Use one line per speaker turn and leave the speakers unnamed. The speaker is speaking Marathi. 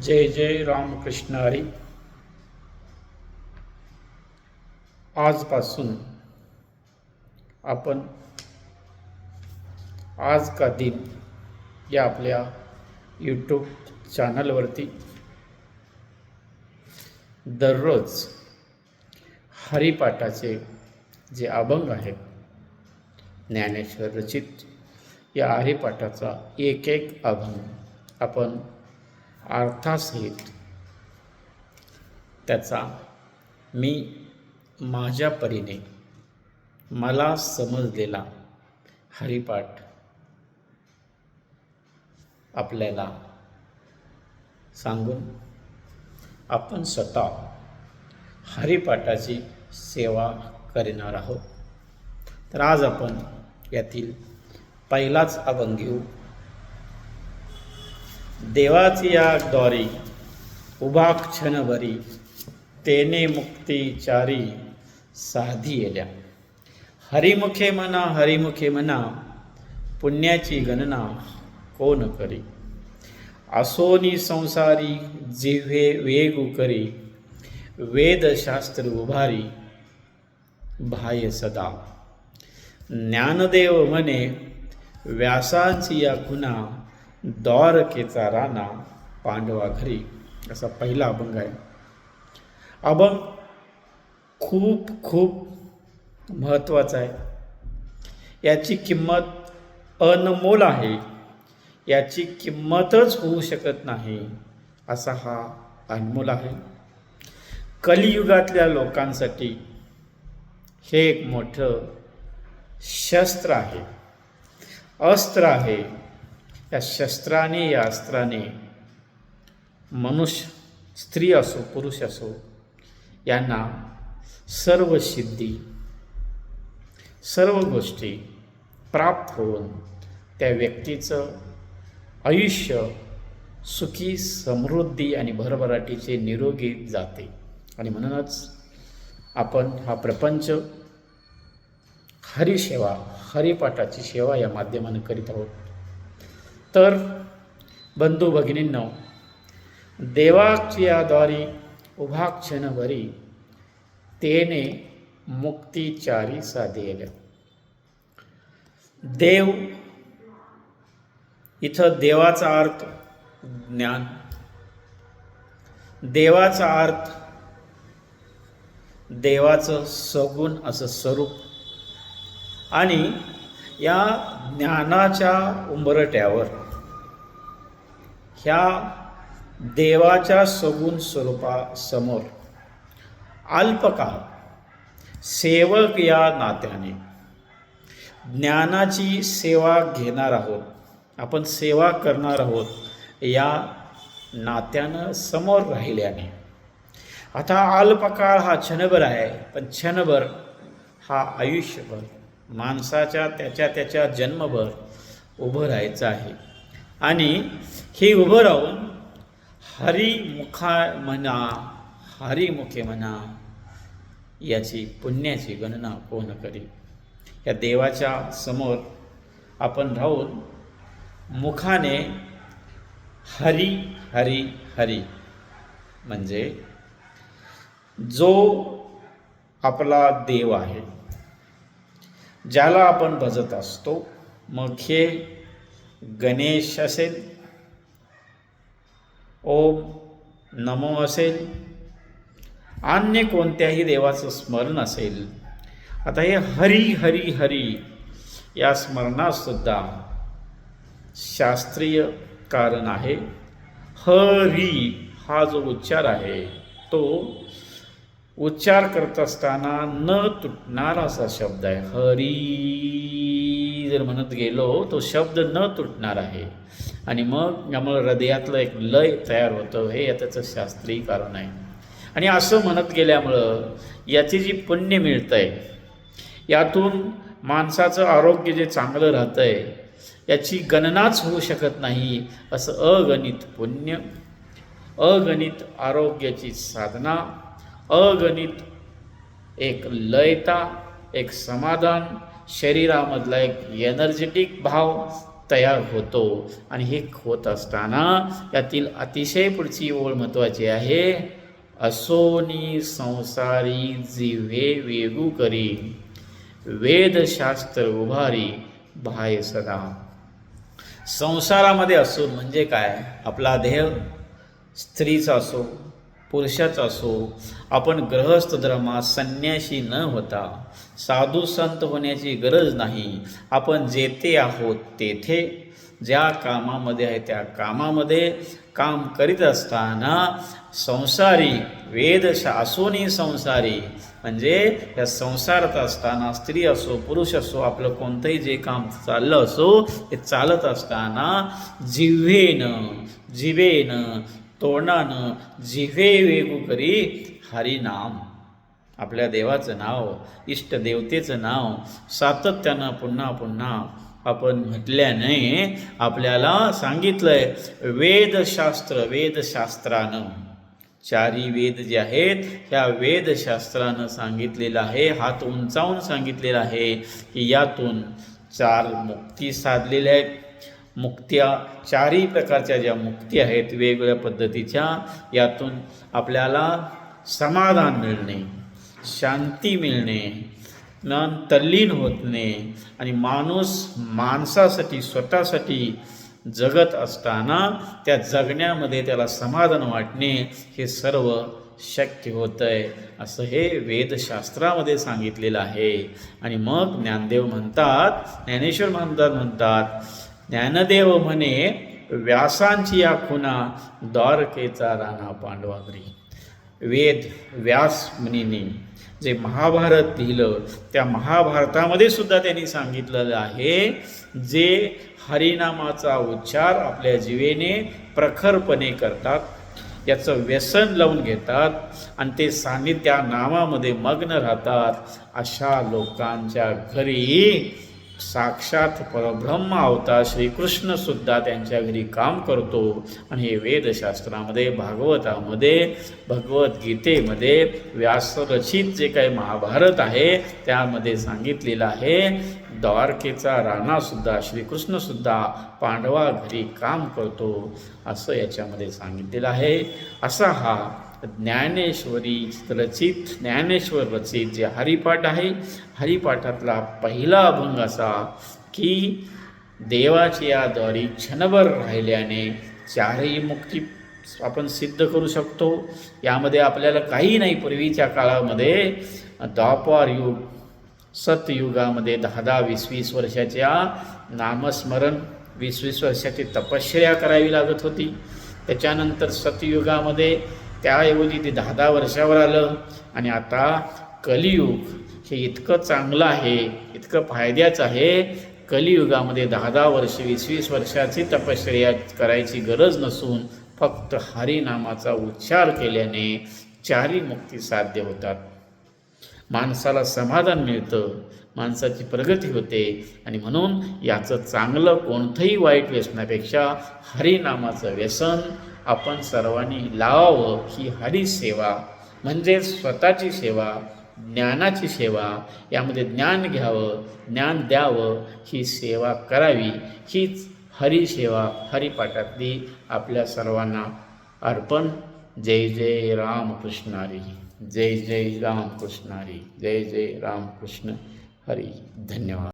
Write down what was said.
जय जय रामकृष्ण हरी. आजपासून आपण आज का दिन या आपल्या यूट्यूब चॅनलवरती दररोज हरिपाठाचे जे अभंग आहेत ज्ञानेश्वर रचित या हरिपाठाचा एक एक अभंग आपण अर्थासहित त्याचा मी माझ्या परीने मला समजलेला हरिपाठ आपल्याला सांगून आपण स्वतः हरिपाठाची सेवा करणार आहोत. तर आज आपण यातील पहिलाच अभंग घेऊ. देवाची या द्वारी उभा क्षणभरी तेने मुक्ती चारी साधी येल्या. हरिमुखे म्हणा पुण्याची गणना कोण करी. असोनी संसारी जिव्हे वेगू करी वेदशास्त्र उभारी बाह्य सदा. ज्ञानदेव म्हणे व्यासांची या खुना द्वारकेचा राणा पांडवा घरी. असा पहिला अभंग आहे. अभंग खूप खूप महत्त्वाचा आहे. याची किंमत अनमोल आहे. याची किंमतच होऊ शकत नाही असा हा अनमोल आहे. कलियुगातल्या लोकांसाठी हे एक मोठं शस्त्र आहे, अस्त्र आहे. या शस्त्राने या अस्त्राने मनुष्य स्त्री असो पुरुष असो यांना सर्व सिद्धी सर्व गोष्टी प्राप्त होऊन त्या व्यक्तीचं आयुष्य सुखी समृद्धी आणि भरभराटीचे निरोगी जाते. आणि म्हणूनच आपण हा प्रपंच हरिसेवा हरिपाठाची सेवा या माध्यमाने करीत आहोत. तर बंधू भगिनींनो, देवाच्या द्वारी उभा क्षणभरी तेने मुक्ती चारी साधेल्या. देव इथं देवाचा अर्थ ज्ञान, देवाचा अर्थ देवाचं सगुण असं स्वरूप. आणि या ज्ञानाच्या उंबरट्यावर ह्या देवाच्या सगुण स्वरूपासमोर अल्पकाळ सेवक या नात्याने ज्ञानाची सेवा घेणार आहोत, आपण सेवा करणार आहोत या नात्यानं समोर राहिल्याने. आता अल्पकाळ हा क्षणभर आहे, पण क्षणभर हा आयुष्यभर माणसाच्या त्याच्या जन्मभर उभं राहायचं आहे. आणि हे उभं राहून हरिमुखे म्हणा याची पुण्याची गणना कोण करी. या देवाच्या समोर आपण राहून मुखाने हरी हरी हरी म्हणजे जो आपला देव आहे ज्याला आपण भजत असतो, मग हे गणेश असेल, ओम नमो असेल, अन्य कोणत्याही देवाचं स्मरण असेल. आता हे हरी हरी हरी या स्मरणातसुद्धा शास्त्रीय कारण आहे. हरी हा जो उच्चार आहे तो उच्चार करत असताना न तुटणारा असा शब्द आहे. हरी जर म्हणत गेलो तो शब्द न तुटणार आहे. आणि मग यामुळे हृदयातलं एक लय तयार होतं. हे त्याचं शास्त्रीय कारण आहे. आणि असं म्हणत गेल्यामुळं याची जी पुण्य मिळतं आहे, यातून माणसाचं आरोग्य जे चांगलं राहतं आहे याची गणनाच होऊ शकत नाही. असं अगणित पुण्य, अगणित आरोग्याची साधना, अगणित एक लयता, एक समाधान, शरीरामधला एक एनर्जेटिक भाव तयार होतो. आणि हे होत असताना यातील अतिशय पुढची ओळ महत्त्वाची आहे. असोनी संसारी जिव्हे वेगू करी, वेदशास्त्र उभारी बाह्य सदा. संसारामध्ये असो म्हणजे काय? आपला देह स्त्रीचा असो पुरुषाचा असो, आपण गृहस्थ धर्मात संन्यासी न होता साधू संत होण्याची गरज नाही. आपण जेथे आहोत तेथे ज्या कामामध्ये आहे त्या कामामध्ये काम करीत असताना संसारी असोनी संसारी म्हणजे या संसारात असताना स्त्री असो पुरुष असो आपलं कोणतंही जे काम चाललं असो ते चालत असताना जिभेनं तोंडानं जिव्हे वेगू करी हरिनाम, आपल्या देवाचं नाव इष्टदेवतेचं नाव सातत्यानं पुन्हा पुन्हा आपण म्हटल्याने आपल्याला सांगितलंय वेदशास्त्रानं चारी वेद जे आहेत ह्या वेदशास्त्रानं सांगितलेलं आहे. हात उंचावून सांगितलेलं आहे की यातून 4 मुक्ती साधलेल्या आहेत. मुक्त्या 4ही प्रकारच्या ज्या मुक्ती आहेत वेगवेगळ्या पद्धतीच्या, यातून आपल्याला समाधान मिळणे, शांती मिळणे, मन तल्लीन होणे आणि माणसासाठी स्वतःसाठी जगत असताना त्या जगण्यामध्ये त्याला समाधान वाटणे हे सर्व शक्य होतं आहे असं हे वेदशास्त्रामध्ये सांगितलेलं आहे. आणि मग ज्ञानदेव ज्ञानेश्वर म्हणतात ज्ञानदेव म्हणे व्यासांची या खुना द्वारकेचा राणा पांडवागरी. व्यास मुनीने जे महाभारत लिहिलं त्या महाभारतामध्ये सुद्धा त्यांनी सांगितलेलं आहे जे हरिनामाचा उच्चार आपल्या जिवेने प्रखरपणे करतात, याचं व्यसन लावून घेतात आणि ते सान्निध्या नामामध्ये मग्न राहतात, अशा लोकांच्या घरी साक्षात परब्रह्म अवतार श्रीकृष्ण सुद्धा त्यांच्या घरी काम करतो. आणि हे वेदशास्त्रामध्ये भागवतामध्ये भगवद्गीतेमध्ये व्यासरचित जे काही महाभारत आहे त्यामध्ये सांगितलेलं आहे द्वारकेचा राणासुद्धा श्रीकृष्णसुद्धा पांडवा घरी काम करतो असं याच्यामध्ये सांगितलेलं आहे. असा हा ज्ञानेश्वर रचित जे हरिपाठ आहे, हरिपाठातला पहिला अभंग असा की देवाची या द्वारी क्षणभर राहिल्याने 4ही मुक्ती आपण सिद्ध करू शकतो. यामध्ये आपल्याला काही नाही. पूर्वीच्या काळामध्ये द्वापार युग सतयुगामध्ये 10-20 वर्षाच्या नामस्मरण 20 वर्षाची तपश्चर्या करावी लागत होती. त्याच्यानंतर सतयुगामध्ये त्याऐवजी ते 10 वर्षावर आलं. आणि आता कलियुग हे इतकं चांगलं आहे, इतकं फायद्याचं आहे. कलियुगामध्ये 10 वर्ष 20 वर्षाची तपश्चर्या करायची गरज नसून फक्त हरिनामाचा उच्चार केल्याने 4ही मुक्ती साध्य होतात. माणसाला समाधान मिळतं, माणसाची प्रगती होते. आणि म्हणून याचं चांगलं कोणतंही वाईट व्यसनापेक्षा हरिनामाचं व्यसन आपण सर्वांनी लावावं. ही हरिसेवा म्हणजे स्वतःची सेवा, ज्ञानाची सेवा, यामध्ये ज्ञान घ्यावं, ज्ञान द्यावं, ही सेवा करावी. हीच हरिसेवा हरिपाठातली आपल्या सर्वांना अर्पण. जय जय रामकृष्ण हरी, जय जय रामकृष्ण हरी, जय जय रामकृष्ण हरी. धन्यवाद.